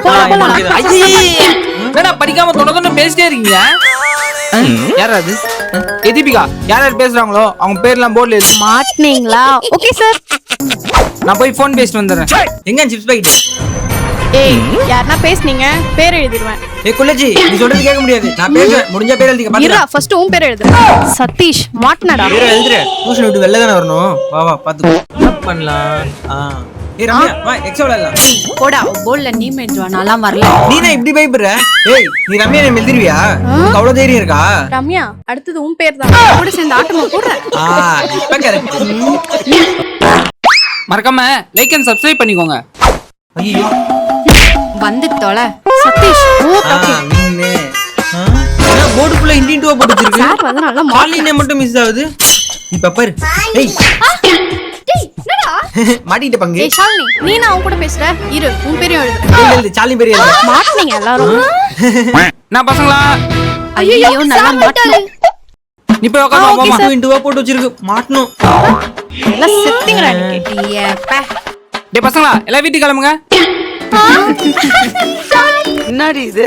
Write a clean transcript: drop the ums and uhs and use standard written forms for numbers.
போலாம். என்னடா படிக்காம தொட பேசிட்டே இருக்கீங்க? யாரா அது? தீபிகா, யார் யார் பேசுறாங்களோ அவங்க பேர்லாம் போர்ட்ல எழுதி. மாட்னீங்களா? Okay sir. நான் போய் ஃபோன் பேசிட்டு வந்துடுறேன். எங்க சிப்ஸ் பாக்கெட்? ஏய், யாரனா பேசுனீங்க பேர் எழுதிடுவேன். ஏய் குள்ளச்சி, நீ சொல்றது கேட்க முடியாது. நான் பேசுவேன், முடிஞ்ச பேர் எழுதிக்க இருடா, பாத்து. ஃபர்ஸ்ட் உன் பேர் எழுது. சதீஷ் மாட்னடா. பேர் எழுதுற. டியூஷன் விட்டு வெளில தான வரணும். வா வா பாத்துக்கோ. என்ன பண்ணலாம்? ஏய் ரம்யா, வா எக்ஸா விளையாடலாம். போடா போல்ல நீ மெஞ்சுவா நான்லாம் வரல. நீ என்ன இப்படி பயப்படுற? ஏய், நீ ரம்யா நேம் எழுதிருவியா? உனக்கு அவ்வளவு தைரியம் இருக்கா? ரம்யா, அடுத்தது உன் பேர் தான். கூட சேர்ந்து ஆட்டமா போடுற. இப்ப கரெக்ட். மறக்காம லைக் அண்ட் சப்ஸ்கிரைப் பண்ணிக்கோங்க. ஐயோ வந்து தொலை. சதீஷ் போர்டுக்குள்ள ஹிந்தி டூவா போட்டு வச்சிருக்கு. சார் வந்து நல்லா மாலி நேம் மட்டும் மிஸ் ஆகுது. இப்ப பாரு. ஏய் டேய், என்னடா? மாட்டிட்ட பங்கு. ஏய் ஷாலினி, நீ நான் அவன் கூட பேசுற. இரு, உன் பேரையும் எழுது. எழுது சாலி பெரிய எழுது. மாட்னீங்க எல்லாரும். நான் பசங்களா ஐயோ நல்லா மாட்டணும். நீ போய் உட்கார்ந்து மாமா டூவா போட்டு வச்சிருக்கு. மாட்டணும். எல்லாம் செத்திங்கடா இன்னைக்கு. ஏப்பா டேய் பசங்களா, எல்லாம் வீட்டுக்கு கிளம்புங்க. என்னடி இது?